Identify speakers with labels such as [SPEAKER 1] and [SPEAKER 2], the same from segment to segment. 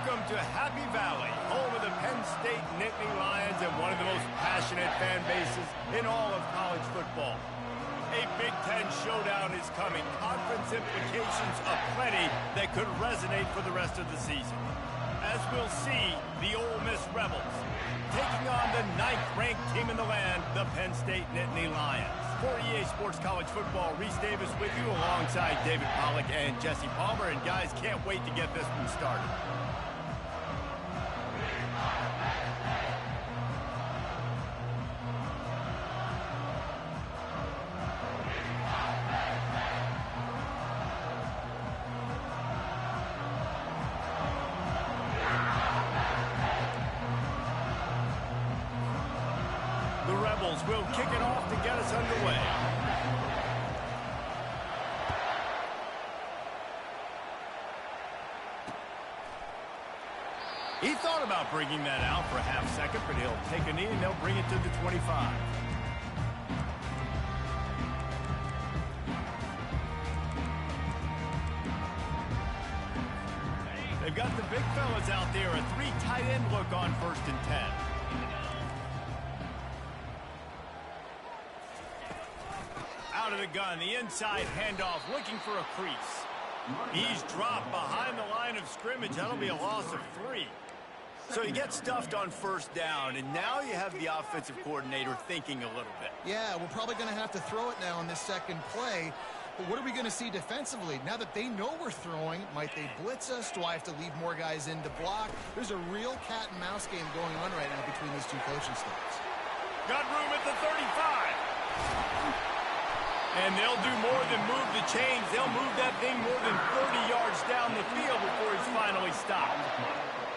[SPEAKER 1] Welcome to Happy Valley, home of the Penn State Nittany Lions and one of the most passionate fan bases in all of college football. A Big Ten showdown is coming. Conference implications aplenty that could resonate for the rest of the season. As we'll see, the Ole Miss Rebels taking on the 9th-ranked team in the land, the Penn State Nittany Lions. For EA Sports College Football, Reese Davis with you alongside David Pollack and Jesse Palmer. And guys, can't wait to get this one started. The Rebels will kick it off to get us underway. He thought about bringing that out for a half second, but he'll take a knee and they'll bring it to the 25. They've got the big fellas out there, a 3 tight end look on 1st and 10. Out of the gun, the inside handoff, looking for a crease. He's dropped behind the line of scrimmage. That'll be a loss of 3. So he gets stuffed on 1st down, and now you have the offensive coordinator thinking a little bit.
[SPEAKER 2] Yeah, we're probably going to have to throw it now on this second play. But what are we going to see defensively? Now that they know we're throwing, might they blitz us? Do I have to leave more guys in to block? There's a real cat and mouse game going on right now between these two coaching staffs.
[SPEAKER 1] Got room at the 35. And they'll do more than move the chains. They'll move that thing more than 30 yards down the field before he's finally stopped.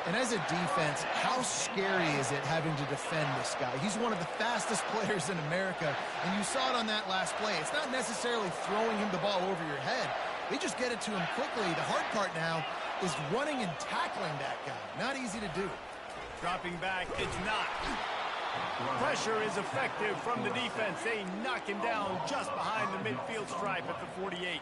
[SPEAKER 2] And as a defense, how scary is it having to defend this guy? He's one of the fastest players in America, and you saw it on that last play. It's not necessarily throwing him the ball over your head. They just get it to him quickly. The hard part now is running and tackling that guy. Not easy to do.
[SPEAKER 1] Dropping back, it's not. Pressure is effective from the defense. They knock him down just behind the midfield stripe at the 48.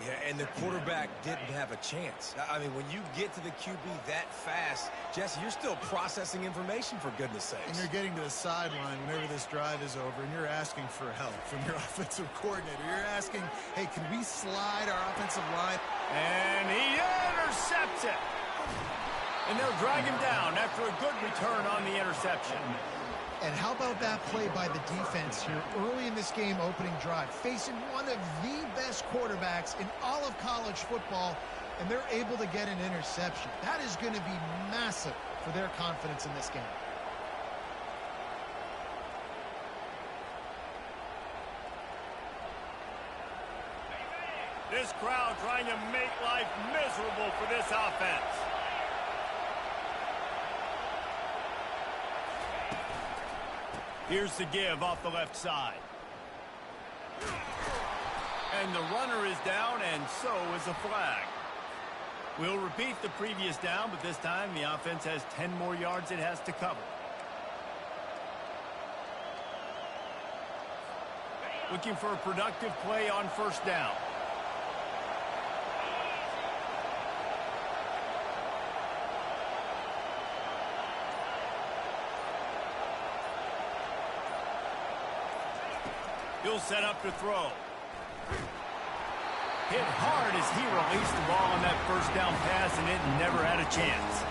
[SPEAKER 3] Yeah, and the quarterback didn't have a chance. I mean, when you get to the QB that fast, Jesse, you're still processing information, for goodness sakes.
[SPEAKER 2] And you're getting to the sideline whenever this drive is over, and you're asking for help from your offensive coordinator. You're asking, hey, can we slide our offensive line?
[SPEAKER 1] And he intercepts it. And they'll drag him down after a good return on the interception.
[SPEAKER 2] And how about that play by the defense here early in this game opening drive, facing one of the best quarterbacks in all of college football, and they're able to get an interception. That is going to be massive for their confidence in this game.
[SPEAKER 1] This crowd trying to make life miserable for this offense. Here's the give off the left side. And the runner is down, and so is a flag. We'll repeat the previous down, but this time the offense has 10 more yards it has to cover. Looking for a productive play on 1st down. He'll set up to throw. Hit hard as he released the ball on that 1st down pass, and it never had a chance.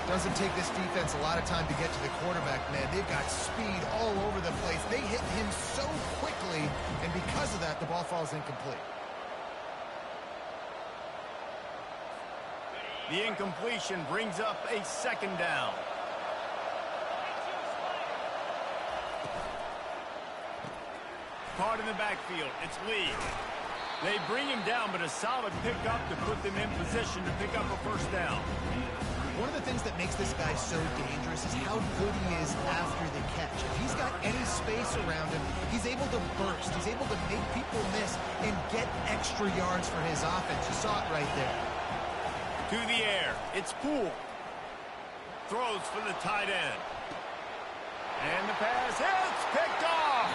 [SPEAKER 2] Doesn't take this defense a lot of time to get to the quarterback, man. They've got speed all over the place. They hit him so quickly, and because of that, the ball falls incomplete.
[SPEAKER 1] The incompletion brings up a 2nd down. Caught in the backfield. It's Lee. They bring him down, but a solid pickup to put them in position to pick up a 1st down.
[SPEAKER 2] One of the things that makes this guy so dangerous is how good he is after the catch. If he's got any space around him, he's able to burst. He's able to make people miss and get extra yards for his offense. You saw it right there.
[SPEAKER 1] To the air. It's Poole. Throws for the tight end. And the pass hits. Picked off.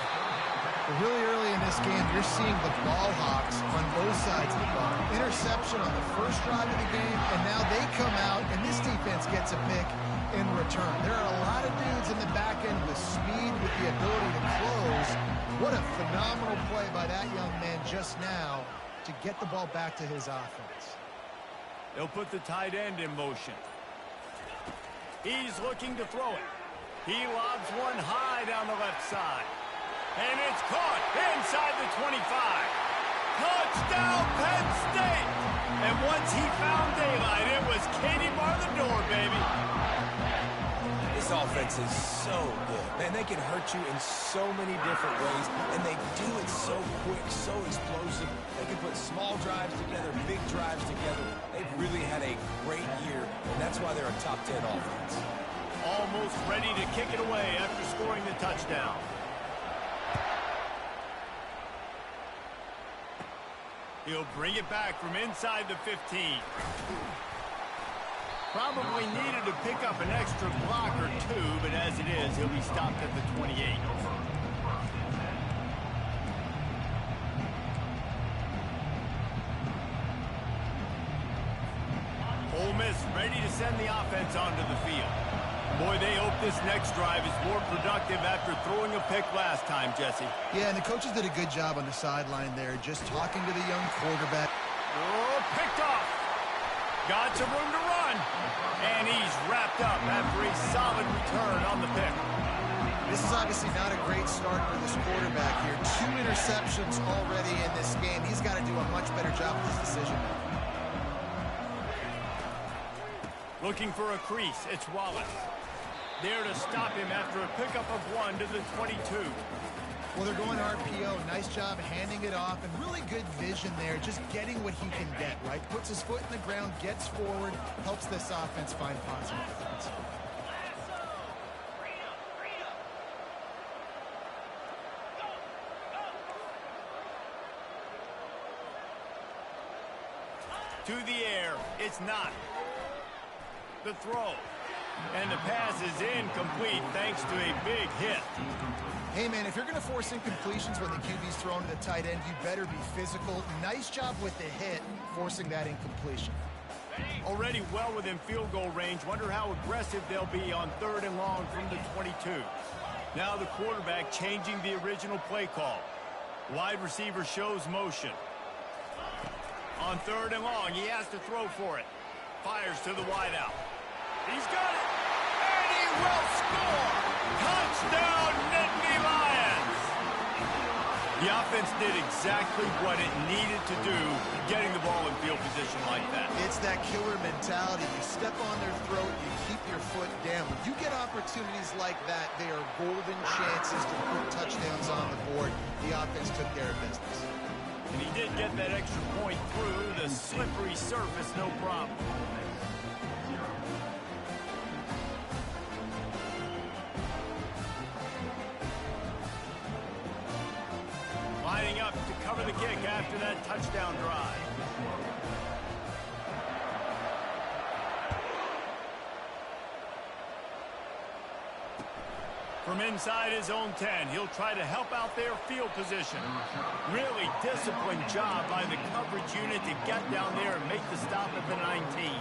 [SPEAKER 2] Really early in this game, you're seeing the ball hawks on both sides of the ball. Interception on the first drive of the game, and now they come out, and this defense gets a pick in return. There are a lot of dudes in the back end with speed, with the ability to close. What a phenomenal play by that young man just now to get the ball back to his offense.
[SPEAKER 1] They'll put the tight end in motion. He's looking to throw it. He lobs one high down the left side. And it's caught inside the 25. Touchdown, Penn State! And once he found daylight, it was Katie bar the door, baby.
[SPEAKER 3] This offense is so good. Man, they can hurt you in so many different ways, and they do it so quick, so explosive. They can put small drives together, big drives together. They've really had a great year, and that's why they're a top 10 offense.
[SPEAKER 1] Almost ready to kick it away after scoring the touchdown. He'll bring it back from inside the 15. Probably needed to pick up an extra block or two, but as it is, he'll be stopped at the 28. Ole Miss ready to send the offense onto the field. Boy, they hope this next drive is more productive after throwing a pick last time, Jesse.
[SPEAKER 2] Yeah, and the coaches did a good job on the sideline there, just talking to the young quarterback.
[SPEAKER 1] Oh, picked off. Got some room to run. And he's wrapped up after a solid return on the pick.
[SPEAKER 2] This is obviously not a great start for this quarterback here. 2 interceptions already in this game. He's got to do a much better job with his decision.
[SPEAKER 1] Looking for a crease. It's Wallace. There to stop him after a pickup of 1 to the 22.
[SPEAKER 2] Well, they're going RPO. Nice job handing it off, and really good vision there, just getting what he can get, right? Puts his foot in the ground, gets forward, helps this offense find positive defense.
[SPEAKER 1] To the air. It's not. The throw. And the pass is incomplete thanks to a big hit.
[SPEAKER 2] Hey, man, if you're going to force incompletions when the QB's thrown to the tight end, you better be physical. Nice job with the hit, forcing that incompletion.
[SPEAKER 1] Already well within field goal range. Wonder how aggressive they'll be on 3rd and long from the 22. Now the quarterback changing the original play call. Wide receiver shows motion. On 3rd and long, he has to throw for it. Fires to the wideout. He's got it, and he will score! Touchdown, Nittany Lions! The offense did exactly what it needed to do, getting the ball in field position like that.
[SPEAKER 2] It's that killer mentality. You step on their throat, you keep your foot down. When you get opportunities like that, they are golden chances to put touchdowns on the board. The offense took care of business.
[SPEAKER 1] And he did get that extra point through the slippery surface, no problem. Lining up to cover the kick after that touchdown drive. From inside his own 10, he'll try to help out their field position. Really disciplined job by the coverage unit to get down there and make the stop at the 19.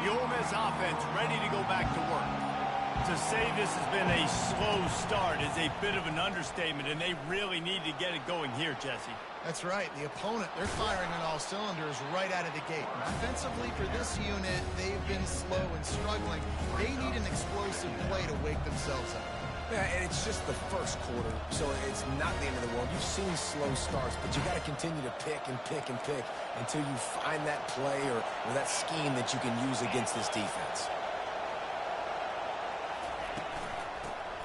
[SPEAKER 1] The Ole Miss offense ready to go back to work. To say this has been a slow start is a bit of an understatement, and they really need to get it going here, Jesse.
[SPEAKER 2] That's right. The opponent, they're firing on all cylinders right out of the gate. Offensively, for this unit, they've been slow and struggling. They need an explosive play to wake themselves up.
[SPEAKER 3] Yeah, and it's just the first quarter, so it's not the end of the world. You've seen slow starts, but you got to continue to pick and pick and pick until you find that play or that scheme that you can use against this defense.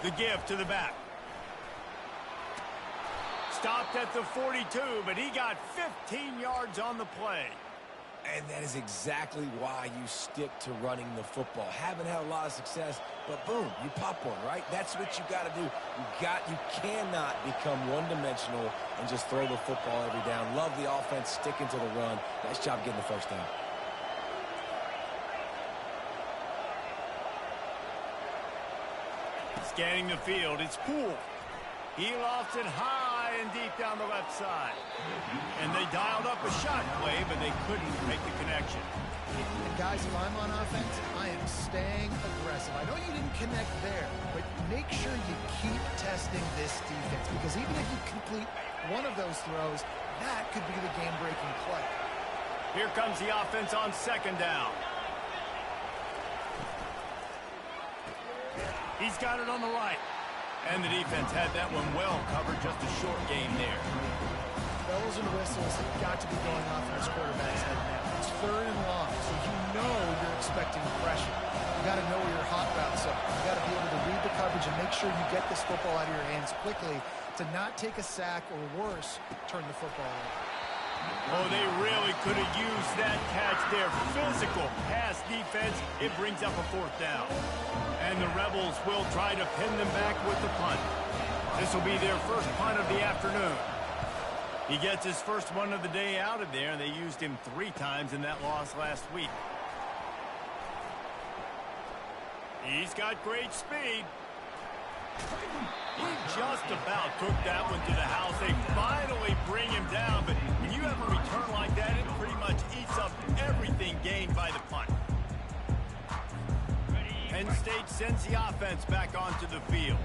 [SPEAKER 1] The give to the back. Stopped at the 42, but he got 15 yards on the play.
[SPEAKER 3] And that is exactly why you stick to running the football. Haven't had a lot of success, but boom, you pop one, right? That's what you got to do. You cannot become one-dimensional and just throw the football every down. Love the offense, sticking to the run. Nice job getting the first down.
[SPEAKER 1] Scanning the field, it's Poole. He lofts it high and deep down the left side. And they dialed up a shot play, but they couldn't make the connection.
[SPEAKER 2] And guys, if I'm on offense, I am staying aggressive. I know you didn't connect there, but make sure you keep testing this defense, because even if you complete one of those throws, that could be the game-breaking play.
[SPEAKER 1] Here comes the offense on second down. He's got it on the right. And the defense had that one well covered, just a short game there.
[SPEAKER 2] Bells and whistles have got to be going off in this quarterback's head now. It's third and long, so you know you're expecting pressure. You got to know where your hot routes are. You got to be able to read the coverage and make sure you get this football out of your hands quickly to not take a sack or worse, turn the football over.
[SPEAKER 1] Oh, they really could have used that catch there. Physical pass defense. It brings up a fourth down. And the Rebels will try to pin them back with the punt. This will be their first punt of the afternoon. He gets his first one of the day out of there, and they used him 3 times in that loss last week. He's got great speed. He just about took that one to the house. They finally bring him down, but when you have a return like that, it pretty much eats up everything gained by the punt. Penn State sends the offense back onto the field.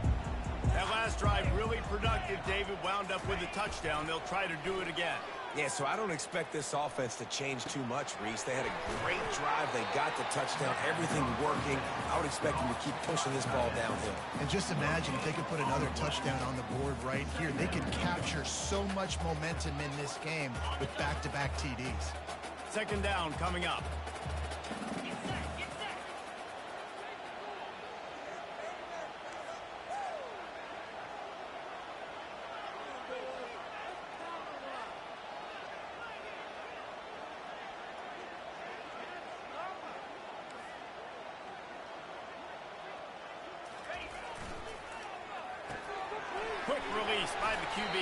[SPEAKER 1] That last drive really productive. David wound up with a touchdown. They'll try to do it again.
[SPEAKER 3] Yeah, so I don't expect this offense to change too much, Reese. They had a great drive. They got the touchdown. Everything working. I would expect them to keep pushing this ball downhill.
[SPEAKER 2] And just imagine if they could put another touchdown on the board right here. They could capture so much momentum in this game with back-to-back TDs.
[SPEAKER 1] Second down coming up. Quick release by the QB.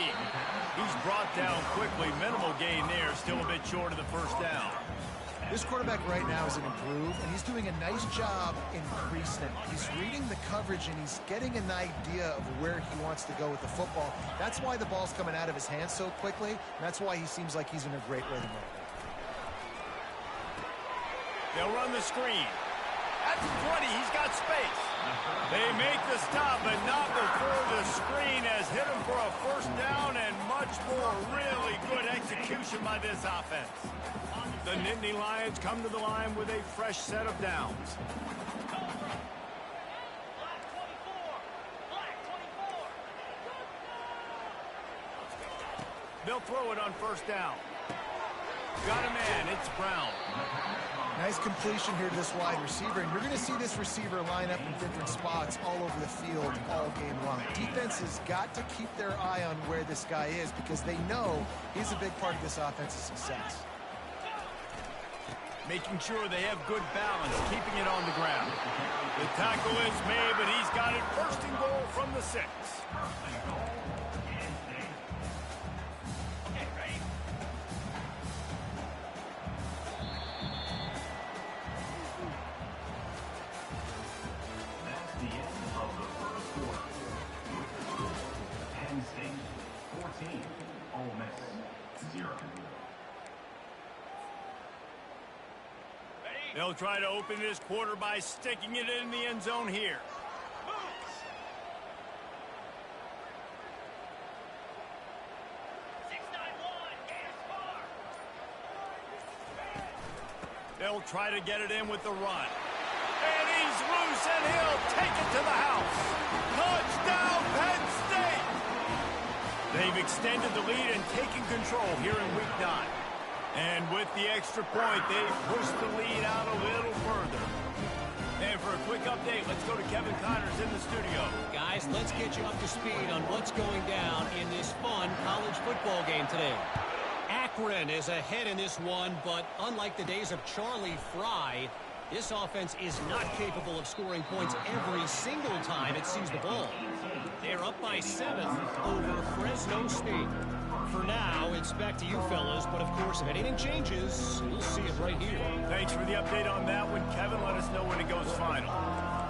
[SPEAKER 1] He's brought down quickly. Minimal gain there. Still a bit short of the first down.
[SPEAKER 2] This quarterback right now is an improve, and he's doing a nice job increasing it. He's reading the coverage, and he's getting an idea of where he wants to go with the football. That's why the ball's coming out of his hands so quickly, and that's why he seems like he's in a great rhythm right now.
[SPEAKER 1] They'll run the screen. At the 20, he's got space. They make the stop, but not before the screen has hit him for a first down, and much more really good execution by this offense. The Nittany Lions come to the line with a fresh set of downs. They'll throw it on first down. Got a man, it's Brown.
[SPEAKER 2] Nice completion here to this wide receiver, and you're going to see this receiver line up in different spots all over the field all game long. Defense has got to keep their eye on where this guy is because they know he's a big part of this offense's success.
[SPEAKER 1] Making sure they have good balance, keeping it on the ground. The tackle is made, but he's got it first and goal from the 6. They'll try to open this quarter by sticking it in the end zone here. They'll try to get it in with the run. And he's loose, and he'll take it to the house. Touchdown, Penn State! They've extended the lead and taken control here in Week 9. And with the extra point, they pushed the lead out a little further. And for a quick update, let's go to Kevin Connors in the studio.
[SPEAKER 4] Guys, let's get you up to speed on what's going down in this fun college football game today. Akron is ahead in this one, but unlike the days of Charlie Fry, this offense is not capable of scoring points every single time it sees the ball. They're up by 7 over Fresno State. For now, it's back to you fellas, but of course, if anything changes, you'll see it right here.
[SPEAKER 1] Thanks for the update on that one, Kevin. Let us know when it goes final.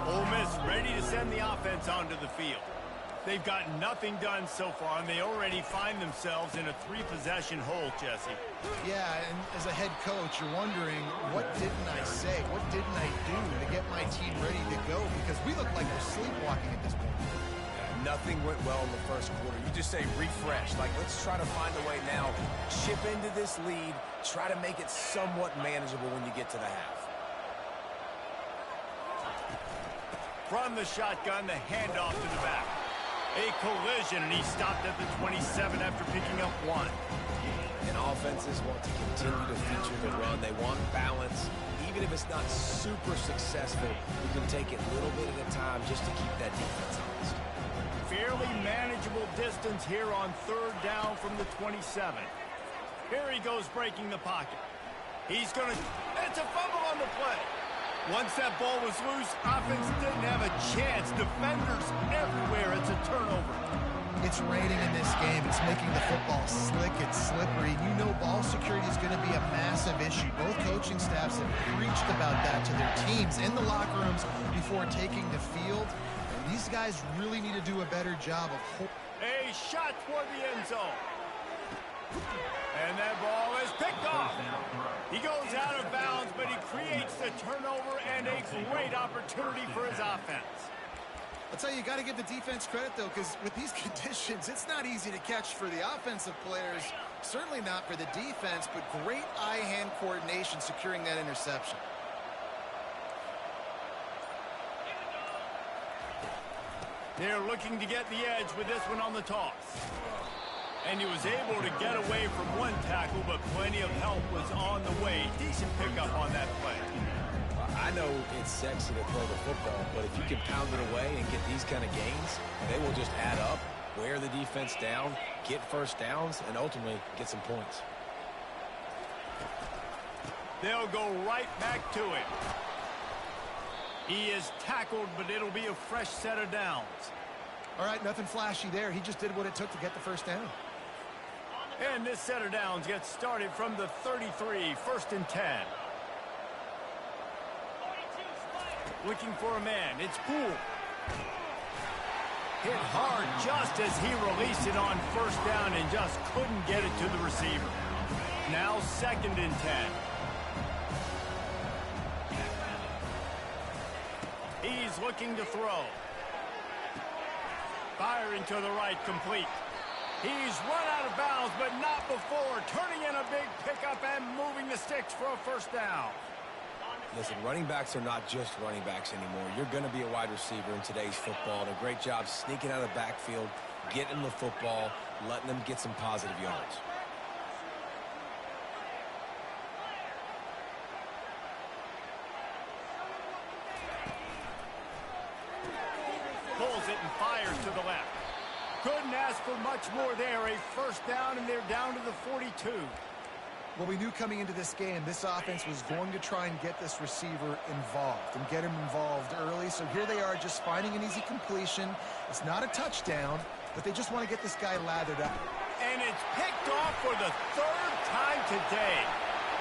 [SPEAKER 1] Ole Miss ready to send the offense onto the field. They've gotten nothing done so far, and they already find themselves in a 3-possession hole, Jesse.
[SPEAKER 2] Yeah, and as a head coach, you're wondering, what didn't I say? What didn't I do to get my team ready to go? Because we look like we're sleepwalking at this point.
[SPEAKER 3] Nothing went well in the first quarter. You just say refresh. Like, let's try to find a way now. Chip into this lead. Try to make it somewhat manageable when you get to the half.
[SPEAKER 1] From the shotgun, the handoff to the back. A collision, and he stopped at the 27 after picking up 1.
[SPEAKER 3] And offenses want to continue to feature the run. They want balance. Even if it's not super successful, you can take it a little bit at a time just to keep that defense honest.
[SPEAKER 1] Fairly manageable distance here on 3rd down from the 27. Here he goes breaking the pocket. He's going to... It's a fumble on the play. Once that ball was loose, offense didn't have a chance. Defenders everywhere. It's a turnover.
[SPEAKER 2] It's raining in this game. It's making the football slick. It's slippery. You know ball security is going to be a massive issue. Both coaching staffs have preached about that to their teams in the locker rooms before taking the field. And these guys really need to do a better job of...
[SPEAKER 1] A shot toward the end zone. And that ball is picked off. He goes out of bounds, but he creates the turnover and a great opportunity for his offense.
[SPEAKER 2] I'll tell you, you got to give the defense credit, though, because with these conditions, it's not easy to catch for the offensive players. Certainly not for the defense, but great eye-hand coordination securing that interception.
[SPEAKER 1] They're looking to get the edge with this one on the toss. And he was able to get away from one tackle, but plenty of help was on the way. Decent pickup on that play.
[SPEAKER 3] I know it's sexy to throw the football, but if you can pound it away and get these kind of gains, they will just add up, wear the defense down, get first downs, and ultimately get some points.
[SPEAKER 1] They'll go right back to it. He is tackled, but it'll be a fresh set of downs.
[SPEAKER 2] All right, nothing flashy there. He just did what it took to get the first down.
[SPEAKER 1] And this set of downs gets started from the 33, 1st and 10. Looking for a man. It's Poole. Hit hard just as he released it on 1st down and just couldn't get it to the receiver. Now 2nd and 10. He's looking to throw. Firing to the right, complete. He's run out of bounds, but not before. Turning in a big pickup and moving the sticks for a 1st down.
[SPEAKER 3] Listen, running backs are not just running backs anymore. You're going to be a wide receiver in today's football. And a great job sneaking out of the backfield, getting the football, letting them get some positive yards.
[SPEAKER 1] Pulls it and fires to the left. Couldn't ask for much more there. A 1st down, and they're down to the 42.
[SPEAKER 2] Well, we knew coming into this game, this offense was going to try and get this receiver involved and get him involved early. So here they are just finding an easy completion. It's not a touchdown, but they just want to get this guy lathered up.
[SPEAKER 1] And it's picked off for the 3rd time today.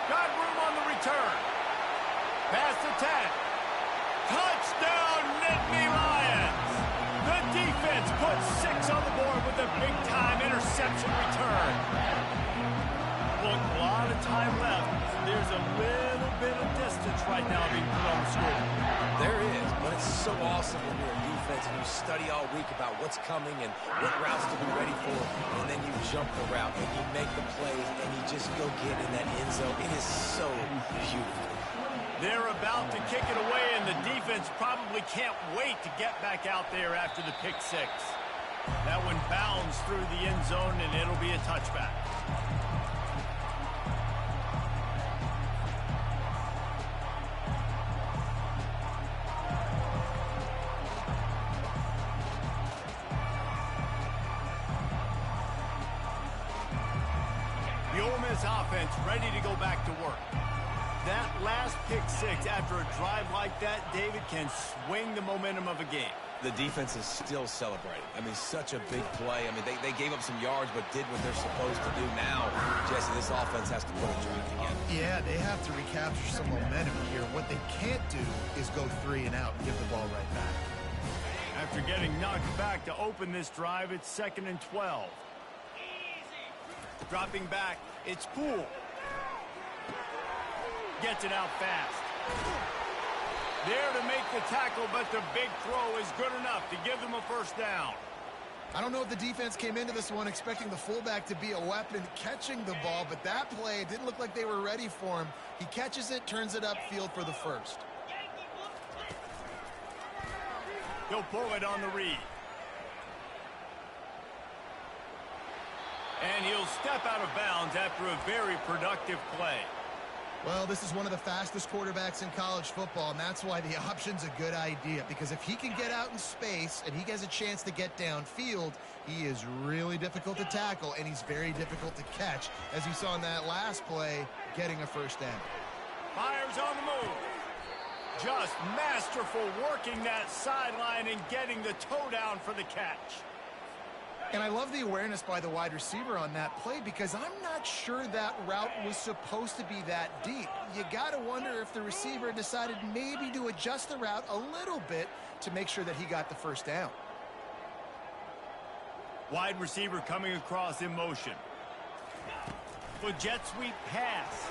[SPEAKER 1] Got room on the return. Pass to 10. Touchdown, Nittany Lions. The defense puts 6 on the board with a big-time interception return. Look, a lot of time left. There's a little bit of distance right now being put on the score.
[SPEAKER 3] There is, but it's so awesome when you're a defense and you study all week about what's coming and what routes to be ready for, and then you jump the route and you make the plays and you just go get in that end zone. It is so beautiful.
[SPEAKER 1] They're about to kick it away, and the defense probably can't wait to get back out there after the pick 6. That one bounds through the end zone, and it'll be a touchback. The Ole Miss this offense ready to go back to work. That last pick six after a drive like that, David, can swing the momentum of a game.
[SPEAKER 3] The defense is still celebrating. I mean, such a big play. I mean, they gave up some yards but did what they're supposed to do. Now, Jesse, this offense has to put a drive together.
[SPEAKER 2] Yeah, they have to recapture some momentum here. What they can't do is go 3 and out and give the ball right back.
[SPEAKER 1] After getting knocked back to open this drive, it's 2nd and 12. Dropping back, it's Poole. Gets it out fast. There to make the tackle, but the big throw is good enough to give them a first down.
[SPEAKER 2] I don't know if the defense came into this one expecting the fullback to be a weapon catching the ball, but that play, it didn't look like they were ready for him. He catches it, turns it upfield for the first.
[SPEAKER 1] He'll pull it on the read. And he'll step out of bounds after a very productive play.
[SPEAKER 2] Well, this is one of the fastest quarterbacks in college football, and that's why the option's a good idea, because if he can get out in space and he has a chance to get downfield, he is really difficult to tackle, and he's very difficult to catch, as you saw in that last play, getting a first down.
[SPEAKER 1] Fires on the move. Just masterful working that sideline and getting the toe down for the catch.
[SPEAKER 2] And I love the awareness by the wide receiver on that play because I'm not sure that route was supposed to be that deep. You got to wonder if the receiver decided maybe to adjust the route a little bit to make sure that he got the first down.
[SPEAKER 1] Wide receiver coming across in motion. For jet sweep pass.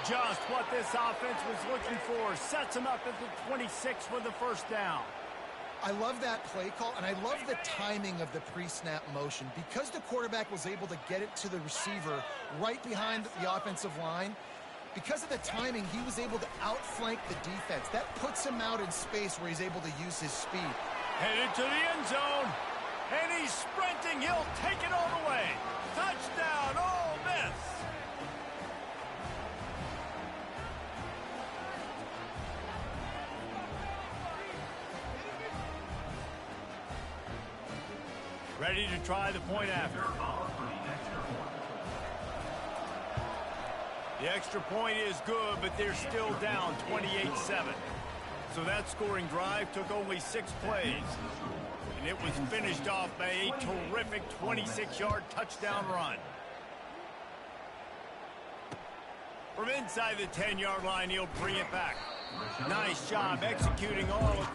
[SPEAKER 1] Just what this offense was looking for. Sets him up at the 26 for the first down.
[SPEAKER 2] I love that play call, and I love the timing of the pre-snap motion. Because the quarterback was able to get it to the receiver right behind the offensive line, because of the timing, he was able to outflank the defense. That puts him out in space where he's able to use his speed.
[SPEAKER 1] Headed to the end zone, and he's sprinting. He'll take it all the way. Touchdown, Ole Miss. Ready to try the point after. The extra point is good, but they're still down 28-7. So that scoring drive took only 6 plays. And it was finished off by a terrific 26-yard touchdown run. From inside the 10-yard line, he'll bring it back. Nice job executing all of...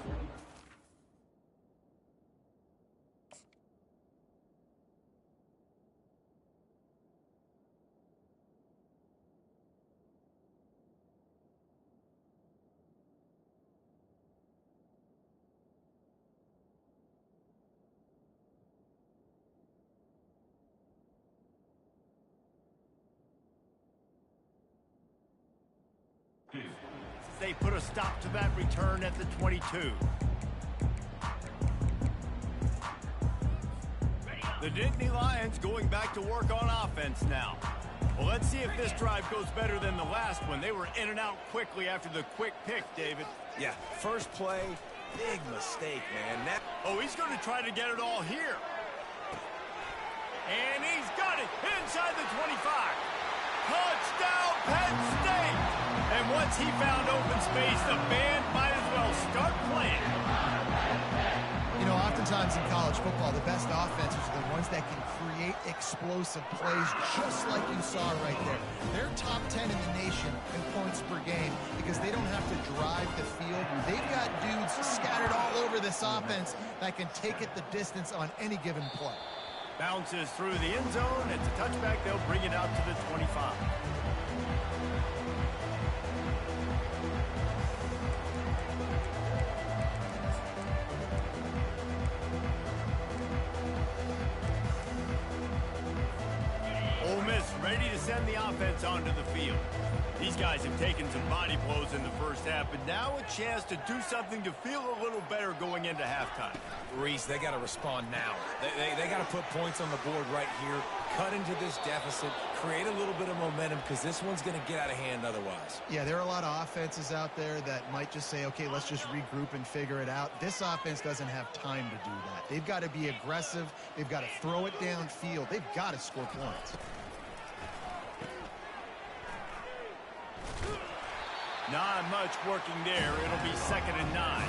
[SPEAKER 1] They put a stop to that return at the 22. The Nittany Lions going back to work on offense now. Well, let's see if this drive goes better than the last one. They were in and out quickly after the quick pick, David.
[SPEAKER 3] Yeah, first play, big mistake, man.
[SPEAKER 1] Oh, he's going to try to get it all here. And he's got it inside the 25. Touchdown, Penn State! And once he found open space, the band might as well start playing.
[SPEAKER 2] You know, oftentimes in college football, the best offenses are the ones that can create explosive plays, just like you saw right there. They're top 10 in the nation in points per game because they don't have to drive the field. They've got dudes scattered all over this offense that can take it the distance on any given play.
[SPEAKER 1] Bounces through the end zone. It's a touchback. They'll bring it out to the 25. Ole Miss ready to send the offense onto the field. These guys have taken some body blows in the first half, but now a chance to do something to feel a little better going into halftime.
[SPEAKER 3] Reese, they got to respond now. They got to put points on the board right here, cut into this deficit, create a little bit of momentum because this one's going to get out of hand otherwise.
[SPEAKER 2] Yeah, there are a lot of offenses out there that might just say, okay, let's just regroup and figure it out. This offense doesn't have time to do that. They've got to be aggressive. They've got to throw it downfield. They've got to score points.
[SPEAKER 1] Not much working there. It'll be 2nd and 9.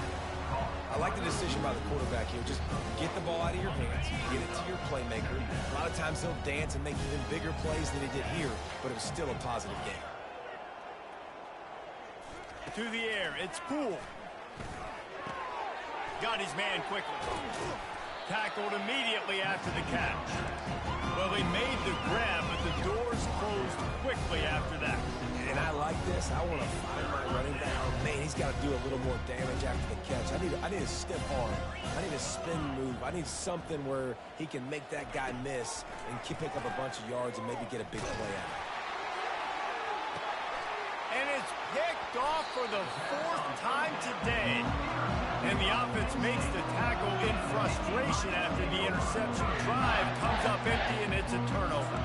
[SPEAKER 3] I like the decision by the quarterback here. Just get the ball out of your hands, get it to your playmaker. A lot of times he'll dance and make even bigger plays than he did here, but it was still a positive game.
[SPEAKER 1] To the air, it's Poole. Got his man quickly. Tackled immediately after the catch. Well, he made the grab, but the doors closed quickly after that.
[SPEAKER 3] And I like this. I want to find my running down. Man, he's got to do a little more damage after the catch. I need a stiff arm. I need a spin move. I need something where he can make that guy miss and pick up a bunch of yards and maybe get a big play out of it.
[SPEAKER 1] And it's picked off for the 4th time today. And the offense makes the tackle in frustration after the interception. Drive comes up empty, and it's a turnover.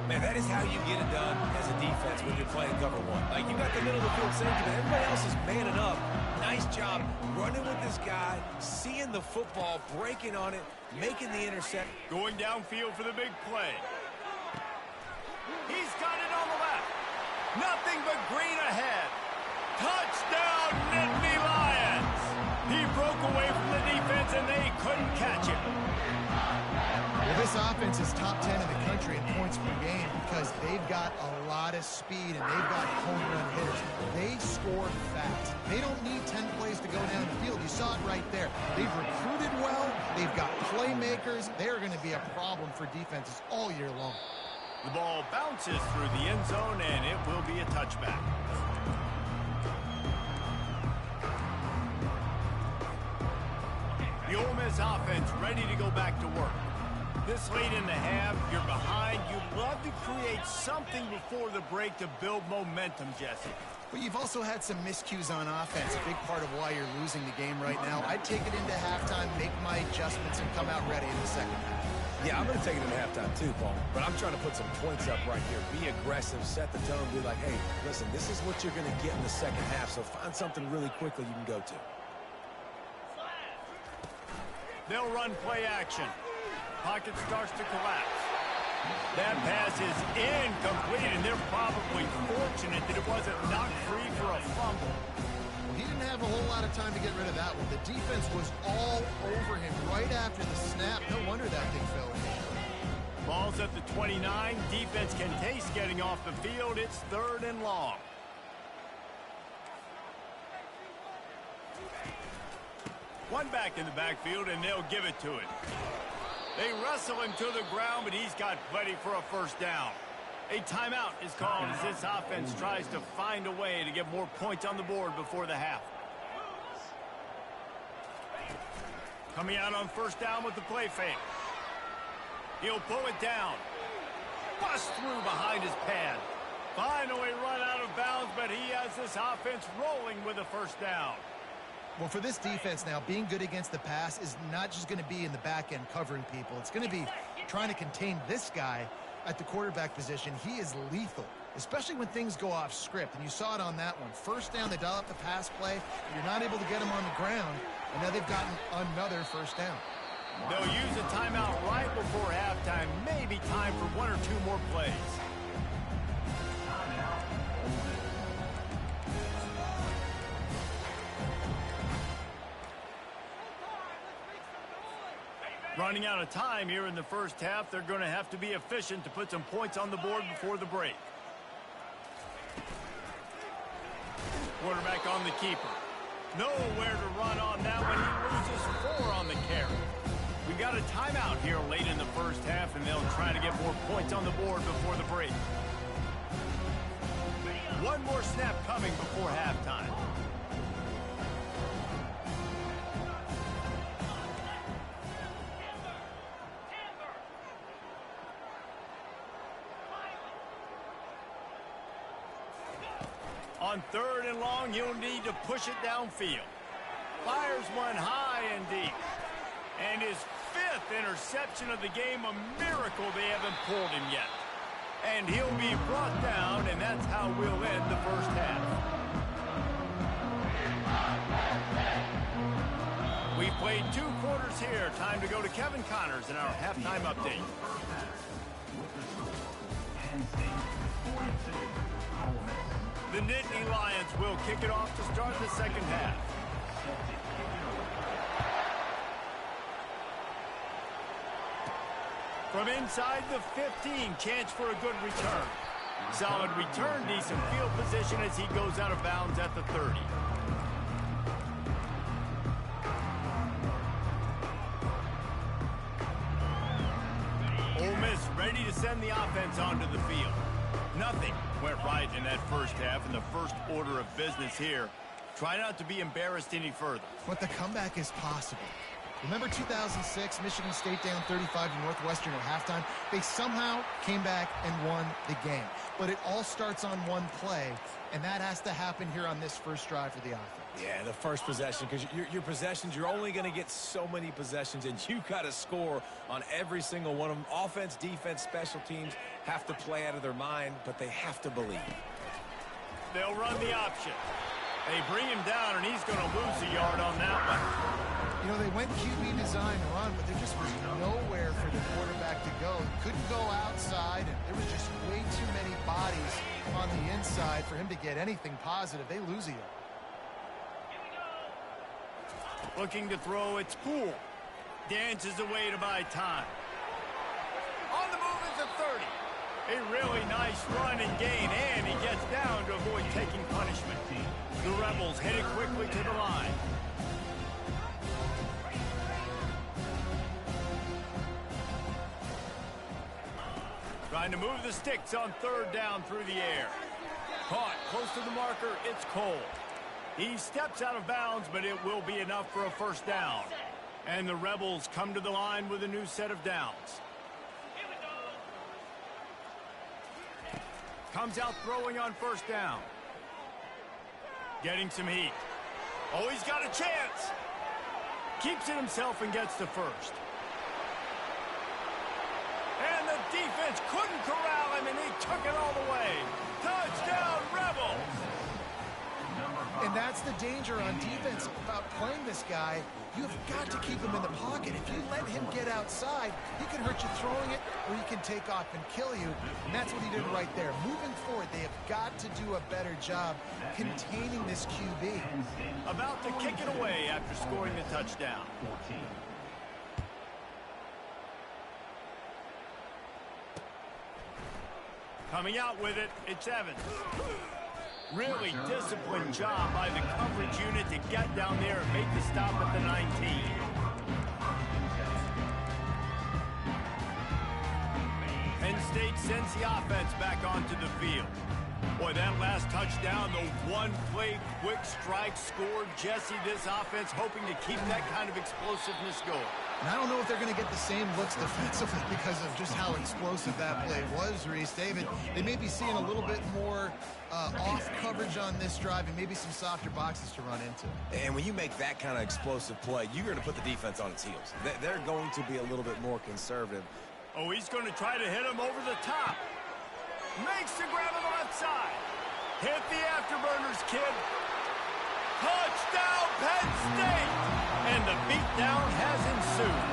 [SPEAKER 3] Man, that is how you get it done as a defense when you're playing cover one. Like, you got the middle of the field safety, but everybody else is manning up. Nice job running with this guy, seeing the football, breaking on it, making the intercept.
[SPEAKER 1] Going downfield for the big play. He's got it on the left. Nothing but green ahead. Touchdown, Nittany Lions. He broke away from the defense, and they couldn't catch him.
[SPEAKER 2] Well, this offense is top 10 in the country in points per game because they've got a lot of speed and they've got home run hitters. They score fast. They don't need 10 plays to go down the field. You saw it right there. They've recruited well. They've got playmakers. They're going to be a problem for defenses all year long.
[SPEAKER 1] The ball bounces through the end zone, and it will be a touchback. The Ole Miss offense ready to go back to work. This late in the half, you're behind. You'd love to create something before the break to build momentum, Jesse.
[SPEAKER 2] But you've also had some miscues on offense, a big part of why you're losing the game right now. I'd take it into halftime, make my adjustments, and come out ready in the second half.
[SPEAKER 3] Yeah, I'm going to take it into halftime too, Paul. But I'm trying to put some points up right here. Be aggressive, set the tone, be like, hey, listen, this is what you're going to get in the second half, so find something really quickly you can go to.
[SPEAKER 1] They'll run play action. Pocket starts to collapse. That pass is incomplete, and they're probably fortunate that it wasn't knocked free for a fumble.
[SPEAKER 2] Well, he didn't have a whole lot of time to get rid of that one. The defense was all over him right after the snap. No wonder that thing fell in.
[SPEAKER 1] Ball's at the 29. Defense can taste getting off the field. It's 3rd and long. One back in the backfield, and they'll give it to it. They wrestle him to the ground, but he's got plenty for a first down. A timeout is called as this offense tries to find a way to get more points on the board before the half. Coming out on first down with the play fake. He'll pull it down. Bust through behind his pad. Finally run out of bounds, but he has this offense rolling with a first down.
[SPEAKER 2] Well, for this defense now, being good against the pass is not just going to be in the back end covering people. It's going to be trying to contain this guy at the quarterback position. He is lethal, especially when things go off script. And you saw it on that one. First down, they dial up the pass play. You're not able to get him on the ground, and now they've gotten another first down.
[SPEAKER 1] They'll use a timeout right before halftime. Maybe time for 1 or 2 more plays. Running out of time here in the first half. They're going to have to be efficient to put some points on the board before the break. Quarterback on the keeper. Nowhere to run on that one. He loses 4 on the carry. We got a timeout here late in the first half, and they'll try to get more points on the board before the break. One more snap coming before halftime. On 3rd and long, you'll need to push it downfield. Fires one high and deep. And his 5th interception of the game, a miracle they haven't pulled him yet. And he'll be brought down, and that's how we'll end the first half. We played 2 quarters here. Time to go to Kevin Connors in our halftime update. The Nittany Lions will kick it off to start the second half. From inside the 15, chance for a good return. Solid return, decent field position as he goes out of bounds at the 30. Ole Miss ready to send the offense onto the field. Nothing went right in that first half, and the first order of business here. Try not to be embarrassed any further.
[SPEAKER 2] But the comeback is possible. Remember 2006, Michigan State down 35 to Northwestern at halftime? They somehow came back and won the game. But it all starts on one play, and that has to happen here on this first drive for the offense.
[SPEAKER 3] Yeah, the first possession, because your possessions, you're only going to get so many possessions, and you got to score on every single one of them. Offense, defense, special teams have to play out of their mind, but they have to believe.
[SPEAKER 1] They'll run the option. They bring him down, and he's going to lose a yard on that one.
[SPEAKER 2] You know, they went QB design run, but there just was nowhere for the quarterback to go. Couldn't go outside, and there was just way too many bodies on the inside for him to get anything positive. They lose a yard.
[SPEAKER 1] Looking to throw, it's Poole. Dances away to buy time. On the move is a 30. A really nice run and gain, and he gets down to avoid taking punishment. The Rebels headed quickly to the line. Trying to move the sticks on third down through the air. Caught close to the marker, it's Cole. He steps out of bounds, but it will be enough for a first down. And the Rebels come to the line with a new set of downs. Comes out throwing on first down. Getting some heat. Oh, he's got a chance. Keeps it himself and gets the first. And the defense couldn't corral him, and he took it all the way. Touchdown, Rebels!
[SPEAKER 2] And that's the danger on defense about playing this guy. You've got to keep him in the pocket. If you let him get outside, he can hurt you throwing it, or he can take off and kill you. And that's what he did right there. Moving forward, they have got to do a better job containing this QB.
[SPEAKER 1] About to kick it away after scoring the touchdown. Coming out with it, it's Evans. Really disciplined job by the coverage unit to get down there and make the stop at the 19. Penn State sends the offense back onto the field. Boy, that last touchdown, the one-play quick strike scored. Jesse, this offense hoping to keep that kind of explosiveness going.
[SPEAKER 2] And I don't know if they're going to get the same looks defensively because of just how explosive that play was, Reese. David, they may be seeing a little bit more off coverage on this drive and maybe some softer boxes to run into.
[SPEAKER 3] And when you make that kind of explosive play, you're going to put the defense on its heels. They're going to be a little bit more conservative.
[SPEAKER 1] Oh, he's going to try to hit him over the top. Makes the grab on the left side. Hit the afterburners, kid. Touchdown, Penn State! And the beatdown has ensued.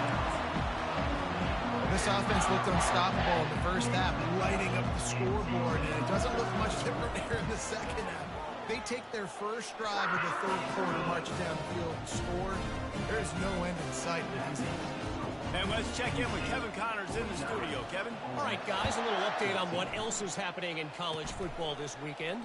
[SPEAKER 2] This offense looked unstoppable in the first half, lighting up the scoreboard, and it doesn't look much different here in the second half. They take their first drive of the third quarter, march down the field, and score. There's no end in sight.
[SPEAKER 1] And let's check in with Kevin Connors in the studio. Kevin?
[SPEAKER 4] All right, guys, a little update on what else is happening in college football this weekend.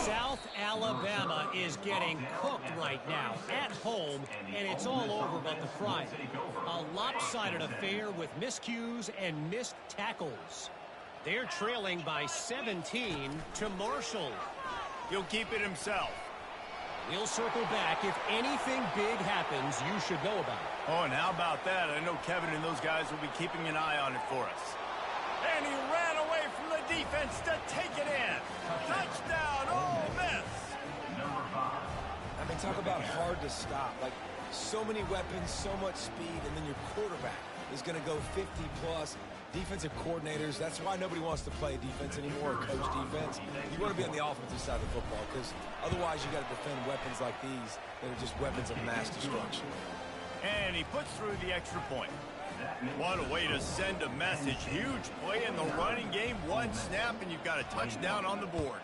[SPEAKER 4] South Alabama is getting cooked right now at home, and it's all over but the Friday. A lopsided affair with miscues and missed tackles. They're trailing by 17 to Marshall.
[SPEAKER 1] He'll keep it himself.
[SPEAKER 4] We'll circle back. If anything big happens, you should know about it.
[SPEAKER 1] Oh, and how about that? I know Kevin and those guys will be keeping an eye on it for us. And he ran away from the defense to take it in. Touchdown, Ole Miss.
[SPEAKER 3] I mean, talk about hard to stop. Like, so many weapons, so much speed, and then your quarterback is going to go 50-plus. Defensive coordinators, that's why nobody wants to play defense anymore or coach defense. You want to be on the offensive side of the football because otherwise you got to defend weapons like these that are just weapons of mass destruction.
[SPEAKER 1] And he puts through the extra point. What a way to send a message. Huge play in the running game. One snap, and you've got a touchdown on the board.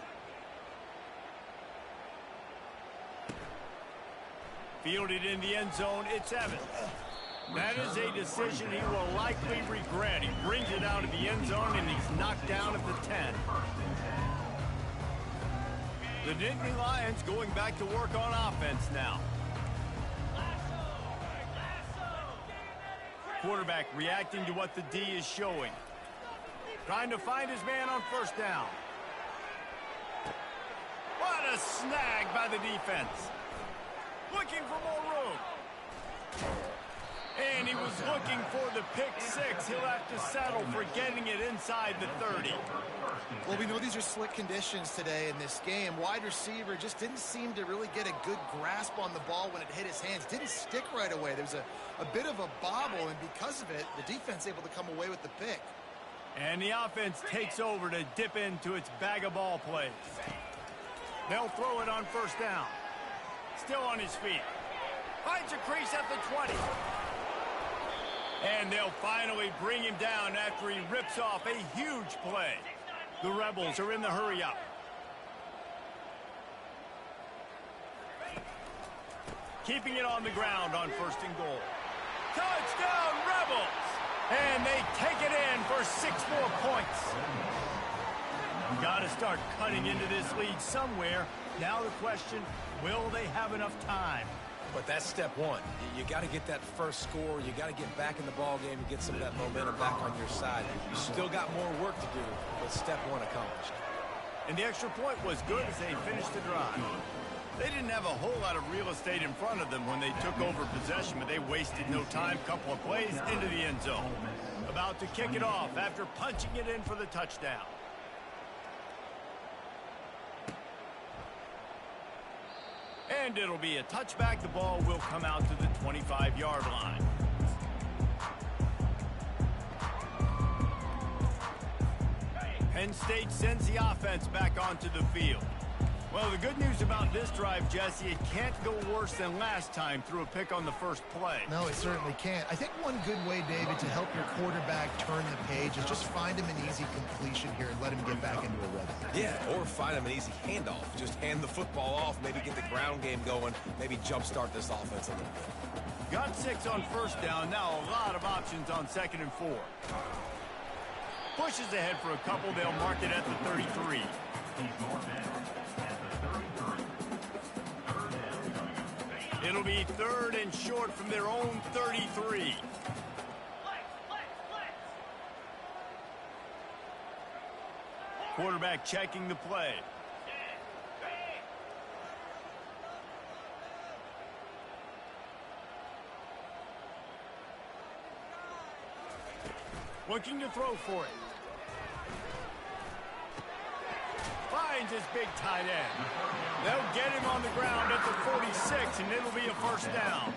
[SPEAKER 1] Fielded in the end zone, it's Evans. That is a decision he will likely regret. He brings it out of the end zone, and he's knocked down at the 10. The Nittany Lions going back to work on offense now. Quarterback reacting to what the D is showing. Trying to find his man on first down. What a snag by the defense. Looking for more room. And he was looking for the pick six. He'll have to settle for getting it inside the 30.
[SPEAKER 2] Well, we know these are slick conditions today in this game. Wide receiver just didn't seem to really get a good grasp on the ball when it hit his hands. Didn't stick right away. There was a bit of a bobble, and because of it, the defense able to come away with the pick.
[SPEAKER 1] And the offense takes over to dip into its bag of ball plays. They'll throw it on first down. Still on his feet. Finds a crease at the 20. And they'll finally bring him down after he rips off a huge play. The Rebels are in the hurry-up. Keeping it on the ground on first and goal. Touchdown, Rebels! And they take it in for 6 more points. Got to start cutting into this lead somewhere. Now the question, will they have enough time?
[SPEAKER 3] But that's step one. You got to get that first score. You got to get back in the ball game and get some of that momentum back on your side. You still got more work to do, but step one accomplished.
[SPEAKER 1] And the extra point was good as they finished the drive. They didn't have a whole lot of real estate in front of them when they took over possession, but they wasted no time. Couple of plays into the end zone. About to kick it off after punching it in for the touchdown. And it'll be a touchback. The ball will come out to the 25-yard line. Penn State sends the offense back onto the field. Well, the good news about this drive, Jesse, it can't go worse than last time through a pick on the first play.
[SPEAKER 2] No, it certainly can't. I think one good way, David, to help your quarterback turn the page is just find him an easy completion here and let him get back into a rhythm.
[SPEAKER 3] Yeah, or find him an easy handoff. Just hand the football off, maybe get the ground game going, maybe jumpstart this offense a little bit.
[SPEAKER 1] Got 6 on first down. Now a lot of options on 2nd and 4. Pushes ahead for a couple. They'll mark it at the 33. It'll be 3rd and short from their own 33. Quarterback checking the play. Looking to throw for it. Finds his big tight end. They'll get him on the ground at the 46, and it'll be a first down.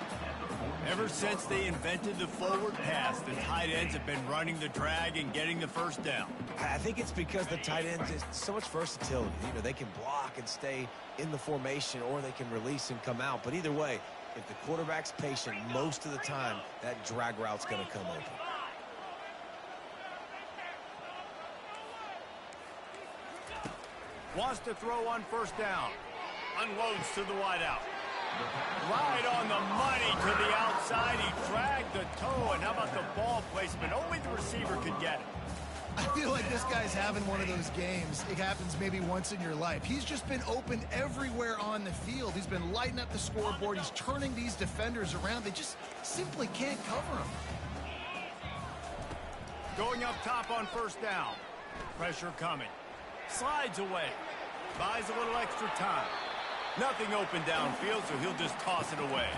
[SPEAKER 1] Ever since they invented the forward pass, the tight ends have been running the drag and getting the first down.
[SPEAKER 3] I think it's because the tight ends is so much versatility. You know, they can block and stay in the formation, or they can release and come out. But either way, if the quarterback's patient most of the time, that drag route's going to come open.
[SPEAKER 1] Wants to throw on first down. Unloads to the wideout. Right on the money to the outside. He dragged the toe, and how about the ball placement? Only the receiver could get it.
[SPEAKER 2] I feel like this guy's having one of those games. It happens maybe once in your life. He's just been open everywhere on the field. He's been lighting up the scoreboard. He's turning these defenders around. They just simply can't cover him.
[SPEAKER 1] Going up top on first down. Pressure coming. Slides away. Buys a little extra time. Nothing open downfield, so he'll just toss it away.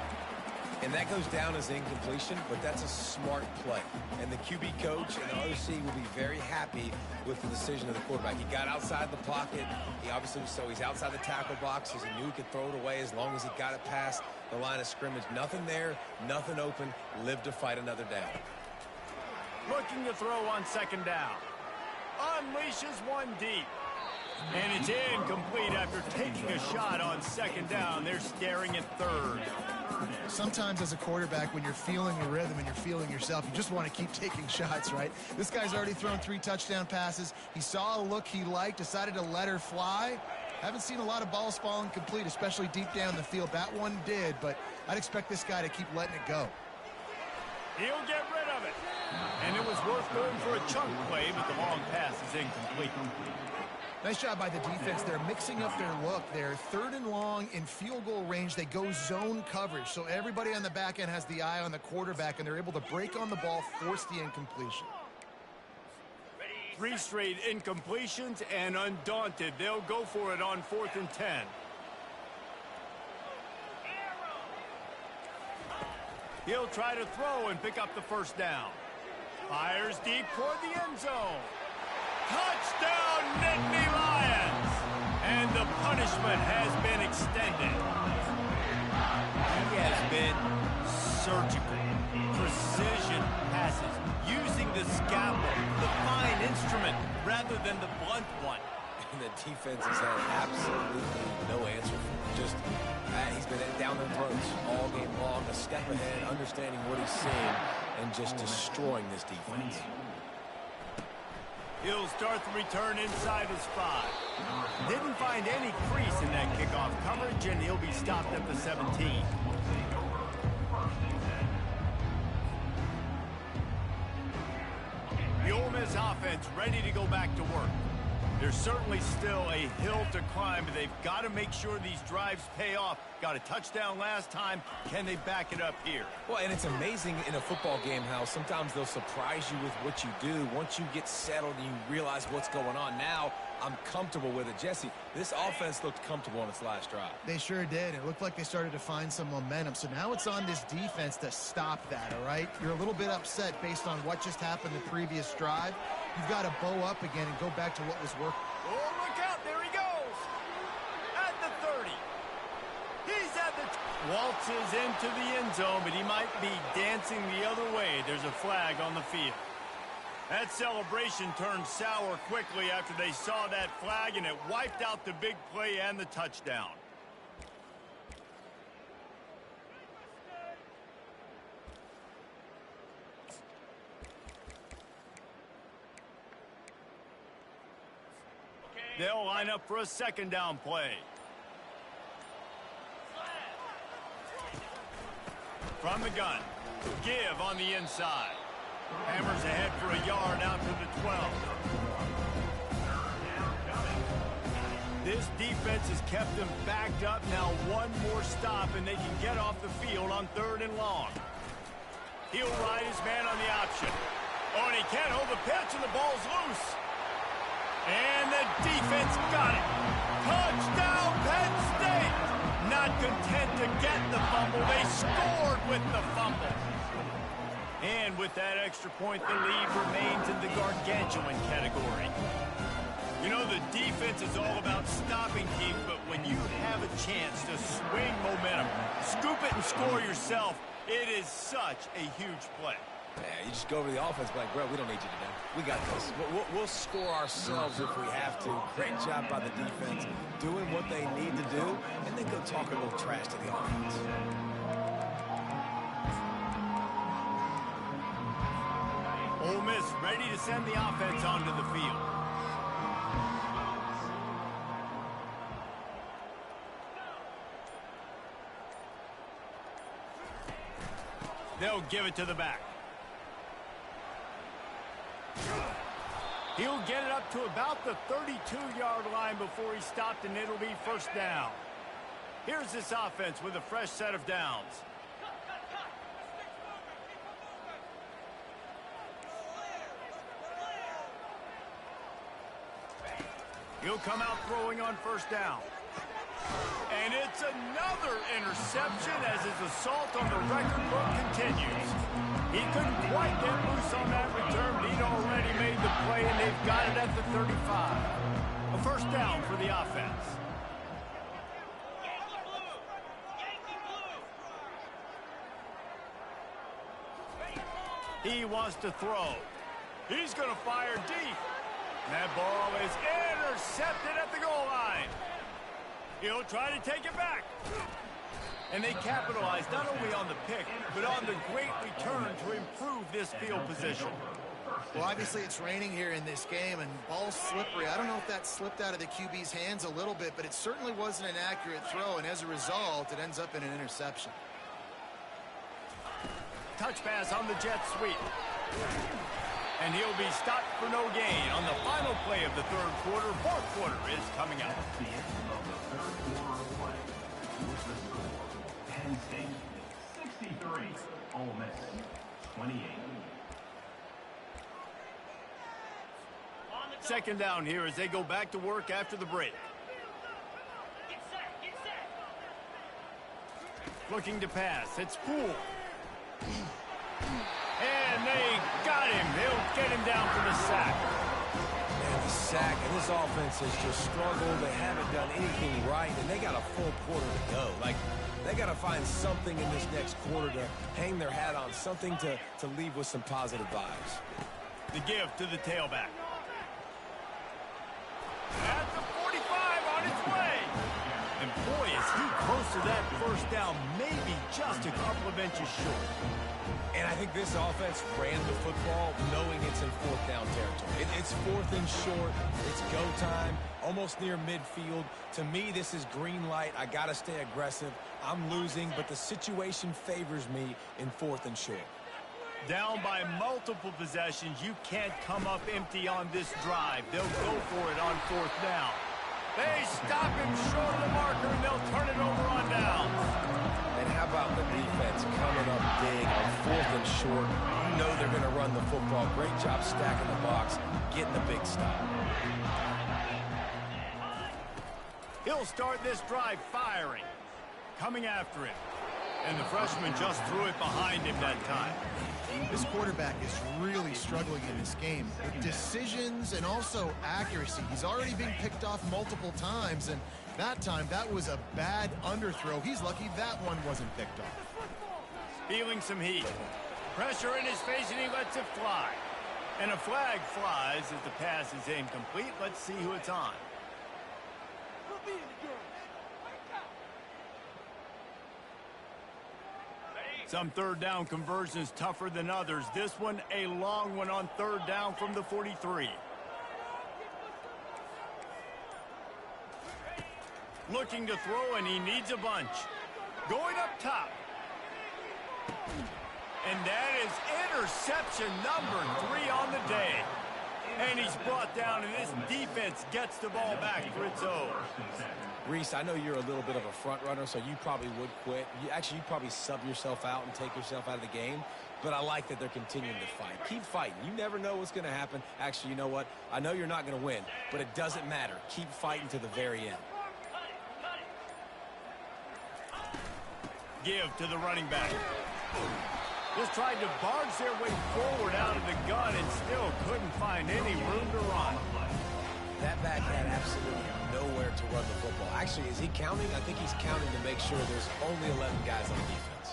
[SPEAKER 3] And that goes down as incompletion, but that's a smart play. And the QB coach and the OC will be very happy with the decision of the quarterback. He got outside the pocket. He obviously, so he's outside the tackle box, so he knew he could throw it away as long as he got it past the line of scrimmage. Nothing there, nothing open. Live to fight another down.
[SPEAKER 1] Looking to throw on second down. Unleashes one deep. And it's incomplete after taking a shot on second down. They're staring at third.
[SPEAKER 2] Sometimes as a quarterback, when you're feeling the rhythm and you're feeling yourself, you just want to keep taking shots, right? This guy's already thrown 3 touchdown passes. He saw a look he liked, decided to let her fly. Haven't seen a lot of balls falling complete, especially deep down the field. That one did, but I'd expect this guy to keep letting it go.
[SPEAKER 1] He'll get rid of it. And it was worth going for a chunk play, but the long pass is incomplete.
[SPEAKER 2] Nice job by the defense. They're mixing up their look. They're 3rd and long in field goal range. They go zone coverage, so everybody on the back end has the eye on the quarterback, and they're able to break on the ball, force the incompletion.
[SPEAKER 1] 3 straight incompletions, and undaunted, they'll go for it on 4th and 10. He'll try to throw and pick up the first down. Fires deep toward the end zone. Touchdown, Nittany Lions! And the punishment has been extended. He has been surgical. Precision passes, using the scalpel, the fine instrument, rather than the blunt one.
[SPEAKER 3] And the defense has had absolutely no answer for him. Just, he's been down their throats all game long, a step ahead, understanding what he's seeing, and just destroying this defense.
[SPEAKER 1] He'll start the return inside his 5. Didn't find any crease in that kickoff coverage, and he'll be stopped at the 17. The Ole Miss offense ready to go back to work. There's certainly still a hill to climb, but they've got to make sure these drives pay off. Got a touchdown last time. Can they back it up here?
[SPEAKER 3] Well, and it's amazing in a football game how sometimes they'll surprise you with what you do. Once you get settled and you realize what's going on, now I'm comfortable with it. Jesse, this offense looked comfortable on its last drive.
[SPEAKER 2] They sure did. It looked like they started to find some momentum. So now it's on this defense to stop that, all right? You're a little bit upset based on what just happened the previous drive. You've got to bow up again and go back to what was working.
[SPEAKER 1] Oh, look out. There he goes. At the 30. He's at the... Waltzes into the end zone, but he might be dancing the other way. There's a flag on the field. That celebration turned sour quickly after they saw that flag, and it wiped out the big play and the touchdown. They'll line up for a second down play. From the gun, give on the inside. Hammers ahead for a yard out to the 12. This defense has kept them backed up. Now one more stop and they can get off the field on 3rd and long. He'll ride his man on the option. Oh, and he can't hold the pitch and the ball's loose. And the defense got it. Touchdown, Penn State! Not content to get the fumble, they scored with the fumble. And with that extra point, the lead remains in the gargantuan category. You know, the defense is all about stopping teams, but when you have a chance to swing momentum, scoop it and score yourself, it is such a huge play.
[SPEAKER 3] Yeah, you just go over the offense like, bro, we don't need you today. We got this. We'll score ourselves if we have to. Great job by the defense, doing what they need to do, and then go talk a little trash to the offense.
[SPEAKER 1] Ole Miss ready to send the offense onto the field. They'll give it to the back. He'll get it up to about the 32-yard line before he stopped, and it'll be first down. Here's this offense with a fresh set of downs. He'll come out throwing on first down. And it's another interception as his assault on the record book continues. He couldn't quite get loose on that return, but he'd already made the play, and they've got it at the 35. A first down for the offense. He wants to throw. He's going to fire deep. That ball is in. intercepted at the goal line. He'll try to take it back. And they capitalize not only on the pick, but on the great return to improve this field position.
[SPEAKER 2] Well, obviously it's raining here in this game, and ball's slippery. I don't know if that slipped out of the QB's hands a little bit, but it certainly wasn't an accurate throw, and as a result, it ends up in an interception.
[SPEAKER 1] Touch pass on the jet sweep. And he'll be stopped for no gain on the final play of the third quarter. Fourth quarter is coming up.
[SPEAKER 5] Penn State 63, Ole Miss 28.
[SPEAKER 1] Second down here as they go back to work after the break.
[SPEAKER 6] Get set, get set.
[SPEAKER 1] Looking to pass. It's Poole. And they got him. They'll get him down for the sack.
[SPEAKER 3] And the sack, and this offense has just struggled. They haven't done anything right, and they got a full quarter to go. Like, they got to find something in this next quarter to hang their hat on, something to leave with some positive vibes.
[SPEAKER 1] The give to the tailback. At the 45 on its way. And boy, is he close to that first down, maybe just a couple of inches short.
[SPEAKER 3] And I think this offense ran the football knowing it's in fourth down territory. It's fourth and short. It's go time, almost near midfield. To me, this is green light. I got to stay aggressive. I'm losing, but the situation favors me in fourth and short.
[SPEAKER 1] Down by multiple possessions, you can't come up empty on this drive. They'll go for it on fourth down. They stop him short of the marker, and they'll turn it over on downs.
[SPEAKER 3] And how about the defense coming up big on fourth and short? You know they're going to run the football. Great job stacking the box, getting the big stop.
[SPEAKER 1] He'll start this drive firing. Coming after him. And the freshman just threw it behind him that time.
[SPEAKER 2] This quarterback is really struggling in this game with decisions and also accuracy. He's already been picked off multiple times, and that time that was a bad underthrow. He's lucky that one wasn't picked off.
[SPEAKER 1] Feeling some heat. Pressure in his face, and he lets it fly. And a flag flies as the pass is incomplete. Let's see who it's on. Some third down conversions tougher than others. This one a long one on third down from the 43. Looking to throw, and he needs a bunch. Going up top. And that is interception number 3 on the day. And he's brought down, and this defense gets the ball back for its own.
[SPEAKER 3] Reese, I know you're a little bit of a front runner, so you probably would quit. You'd probably sub yourself out and take yourself out of the game. But I like that they're continuing to fight. Keep fighting. You never know what's going to happen. Actually, you know what? I know you're not going to win, but it doesn't matter. Keep fighting to the very end.
[SPEAKER 1] Give to the running back. Just tried to barge their way forward out of the gun and still couldn't find any room to run.
[SPEAKER 3] That back had absolutely nowhere to run the football. Actually, is he counting? I think he's counting to make sure there's only 11 guys on defense.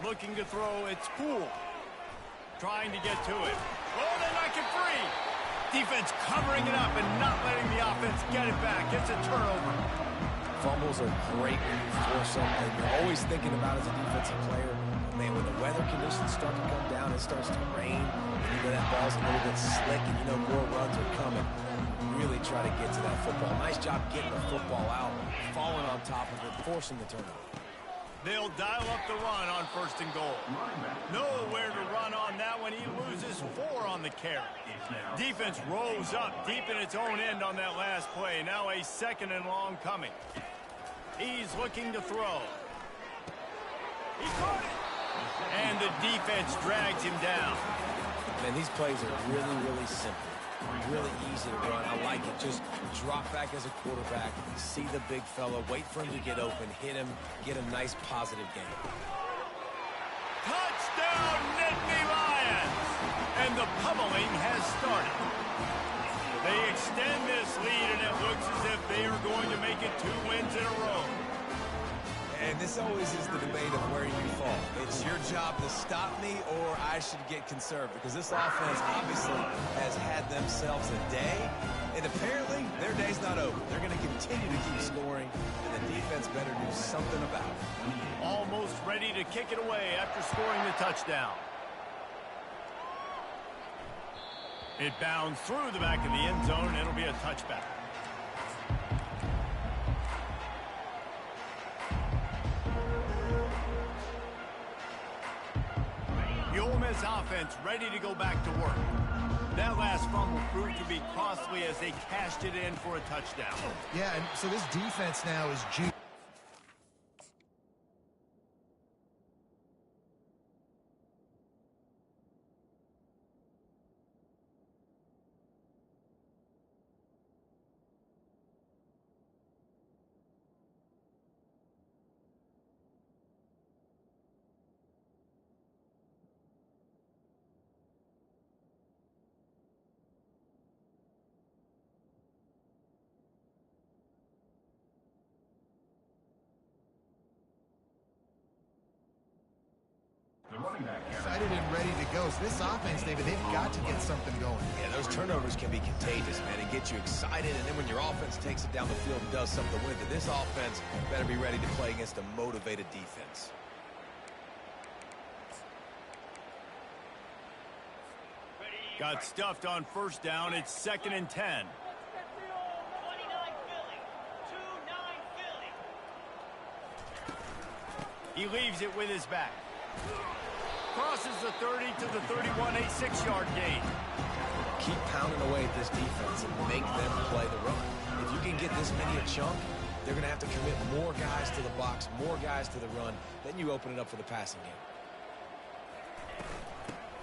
[SPEAKER 1] Looking to throw, it's Poole. Trying to get to it. Oh, they like it free. Defense covering it up and not letting the offense get it back. It's a turnover.
[SPEAKER 3] Fumbles are great when you force something you're always thinking about as a defensive player. Man, when the weather conditions start to come down, it starts to rain, and you know that ball's a little bit slick, and you know more runs are coming. Really try to get to that football. Nice job getting the football out, falling on top of it, forcing the turnover.
[SPEAKER 1] They'll dial up the run on first and goal. Nowhere to run on that one. He loses 4 on the carry. Defense rolls up deep in its own end on that last play. Now a second and long coming. He's looking to throw. He caught it. And the defense drags him down.
[SPEAKER 3] Man, these plays are really, really simple. Really easy to run. I like it. Just drop back as a quarterback, see the big fella, wait for him to get open, hit him, get a nice positive game.
[SPEAKER 1] Touchdown, Nittany Lions! And the pummeling has started. They extend this lead, and it looks as if they are going to make it 2 wins in a row.
[SPEAKER 3] And this always is the debate of where you fall. It's your job to stop me or I should get conservative, because this offense obviously has had themselves a day, and apparently their day's not over. They're going to continue to keep scoring, and the defense better do something about it.
[SPEAKER 1] Almost ready to kick it away after scoring the touchdown. It bounds through the back of the end zone, and it'll be a touchback. The Ole Miss offense ready to go back to work. That last fumble proved to be costly as they cashed it in for a touchdown.
[SPEAKER 2] Yeah, and so this defense now is
[SPEAKER 5] The running back here.
[SPEAKER 2] excited and ready to go. So this offense, David, they've got to get something going.
[SPEAKER 3] Yeah, those turnovers can be contagious, man, and get you excited. And then when your offense takes it down the field and does something with it, this offense better be ready to play against a motivated defense.
[SPEAKER 1] Got stuffed on first down. It's 2nd and 10.
[SPEAKER 6] 29 Philly. 2-9 Philly.
[SPEAKER 1] He leaves it with his back. Crosses the 30 to the 31, a 6-yard gain.
[SPEAKER 3] Keep pounding away at this defense and make them play the run. If you can get this many a chunk, they're going to have to commit more guys to the box, more guys to the run. Then you open it up for the passing game.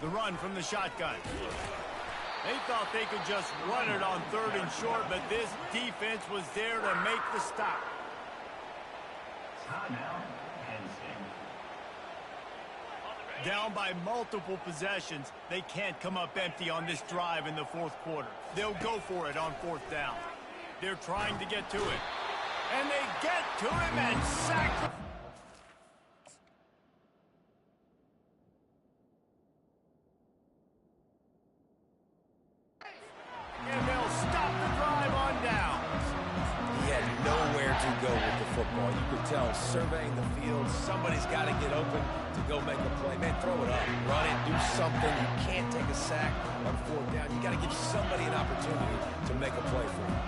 [SPEAKER 1] The run from the shotgun. They thought they could just run it on 3rd and short, but this defense was there to make the stop.
[SPEAKER 5] Timeout, Penn State.
[SPEAKER 1] Down by multiple possessions, they can't come up empty on this drive in the 4th quarter. They'll go for it on 4th down. They're trying to get to it. And they get to him and sack. And they'll stop the drive on down.
[SPEAKER 3] He had nowhere to go with the football. You could tell, surveying the field, somebody's got to get open to go make a play. Man, throw it up, run it, do something. You can't take a sack on 4th down. You got to give somebody an opportunity to make a play for you.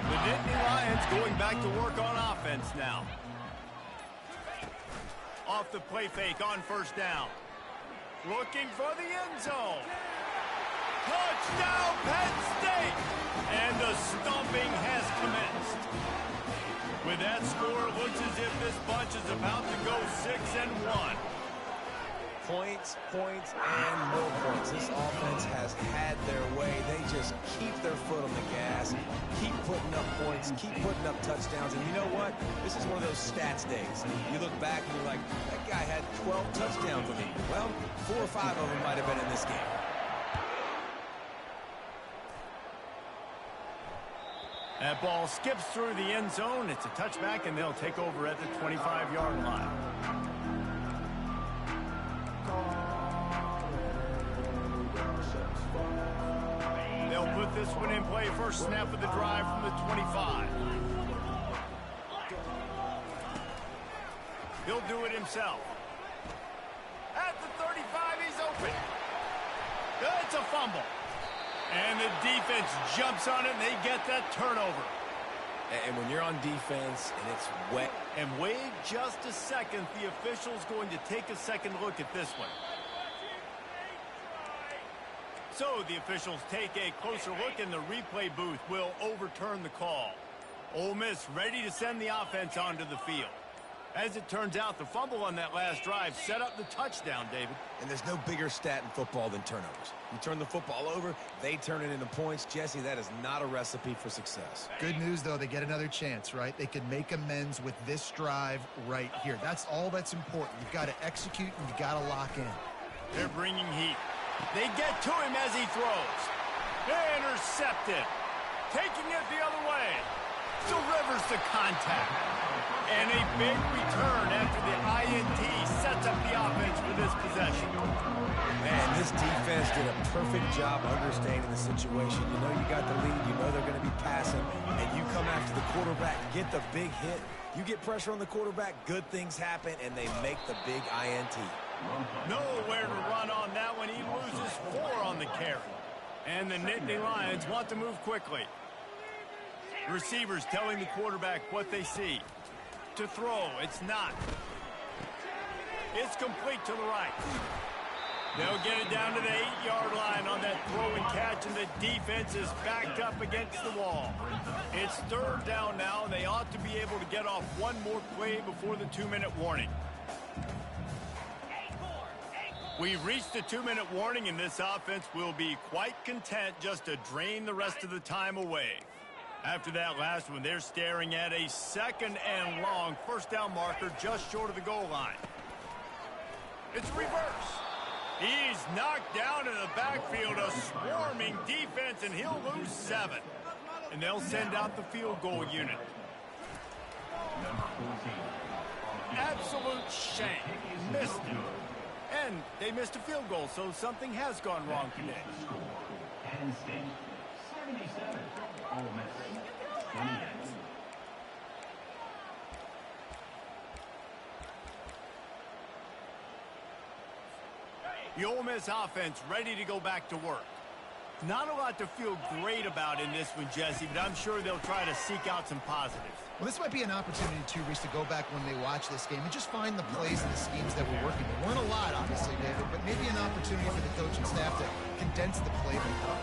[SPEAKER 1] The Nittany Lions going back to work on offense now. Off the play fake on 1st down. Looking for the end zone. Touchdown, Penn State! And the stomping has commenced. With that score, it looks as if this bunch is about to go 6-1.
[SPEAKER 3] Points, points, and more points. This offense has had their way. They just keep their foot on the gas, keep putting up points, keep putting up touchdowns. And you know what? This is one of those stats days. You look back and you're like, that guy had 12 touchdowns on him. Well, 4 or 5 of them might have been in this game.
[SPEAKER 1] That ball skips through the end zone. It's a touchback, and they'll take over at the 25-yard line. They'll put this one in play. First snap of the drive from the 25. He'll do it himself. At the 35, he's open. It's a fumble. And the defense jumps on it, and they get that turnover.
[SPEAKER 3] And when you're on defense and it's wet.
[SPEAKER 1] And wait just a second. The official's going to take a second look at this one. So the officials take a closer look, and the replay booth will overturn the call. Ole Miss ready to send the offense onto the field. As it turns out, the fumble on that last drive set up the touchdown, David.
[SPEAKER 3] And there's no bigger stat in football than turnovers. You turn the football over, they turn it into points. Jesse, that is not a recipe for success.
[SPEAKER 2] Good news, though, they get another chance, right? They can make amends with this drive right here. That's all that's important. You've got to execute, and you've got to lock in.
[SPEAKER 1] They're bringing heat. They get to him as he throws. Intercepted. Taking it the other way. delivers the contact. And a big return after the INT sets up the offense for this possession.
[SPEAKER 3] Man, this defense did a perfect job understanding the situation. You know you got the lead, you know they're going to be passing, and you come after the quarterback, get the big hit. You get pressure on the quarterback, good things happen, and they make the big INT.
[SPEAKER 1] Nowhere to run on that one. He loses 4 on the carry. And the Nittany Lions want to move quickly. Receivers telling the quarterback what they see. To throw, it's not. It's complete to the right. They'll get it down to the 8-yard line on that throw and catch, and the defense is backed up against the wall. It's 3rd down now. They ought to be able to get off one more play before the 2-minute warning. We've reached the 2-minute warning, and this offense will be quite content just to drain the rest of the time away. After that last one, they're staring at a 2nd and long 1st down marker just short of the goal line. It's reverse. He's knocked down in the backfield, a swarming defense, and he'll lose 7. And they'll send out the field goal unit. Absolute shame. Missed it. And they missed a field goal, so something has gone wrong today.
[SPEAKER 5] Penn State, 77. Ole Miss, 28.
[SPEAKER 1] The Ole Miss offense ready to go back to work. Not a lot to feel great about in this one, Jesse, but I'm sure they'll try to seek out some positives.
[SPEAKER 2] Well, this might be an opportunity, too, Reese, to go back when they watch this game and just find the plays and the schemes that were working. There weren't a lot, obviously, David, but maybe an opportunity for the coaching staff to condense the playbook.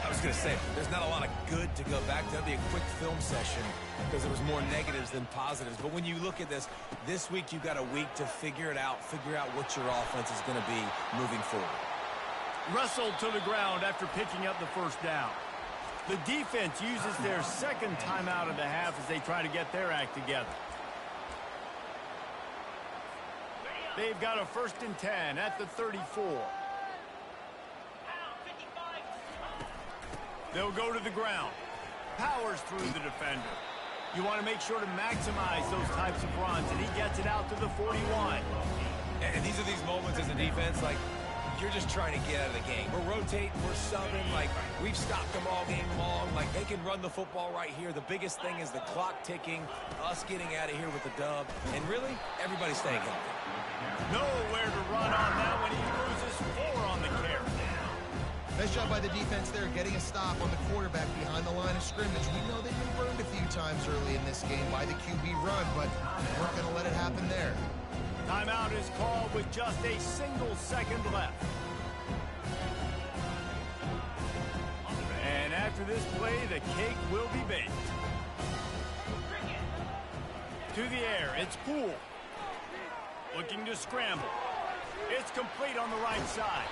[SPEAKER 3] I was going to say, there's not a lot of good to go back to. That'd be a quick film session because there was more negatives than positives. But when you look at this week you've got a week to figure it out, figure out what your offense is going to be moving forward.
[SPEAKER 1] Wrestled to the ground after picking up the 1st down. The defense uses their 2nd timeout of the half as they try to get their act together. They've got a 1st and 10 at the 34. They'll go to the ground. Powers through the defender. You want to make sure to maximize those types of runs, and he gets it out to the 41.
[SPEAKER 3] And these are these moments as a defense, like, you're just trying to get out of the game. We're rotating, we're subbing, like, we've stopped them all game long. Like, they can run the football right here. The biggest thing is the clock ticking, us getting out of here with the dub, and really, everybody's staying healthy.
[SPEAKER 1] Nowhere to run on that when he loses 4 on the carry.
[SPEAKER 2] Nice job by the defense there, getting a stop on the quarterback behind the line of scrimmage. We know they've been burned a few times early in this game by the QB run, but we're going to let it happen there.
[SPEAKER 1] Timeout is called with just a single second left. And after this play, the cake will be baked. To the air, it's Poole. Looking to scramble. It's complete on the right side.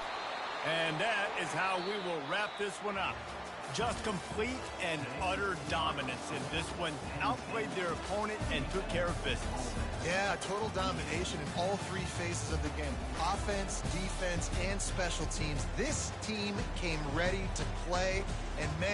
[SPEAKER 1] And that is how we will wrap this one up. Just complete and utter dominance in this one. Outplayed their opponent and took care of business.
[SPEAKER 2] Yeah, total domination in all 3 phases of the game. Offense, defense, and special teams. This team came ready to play, and man,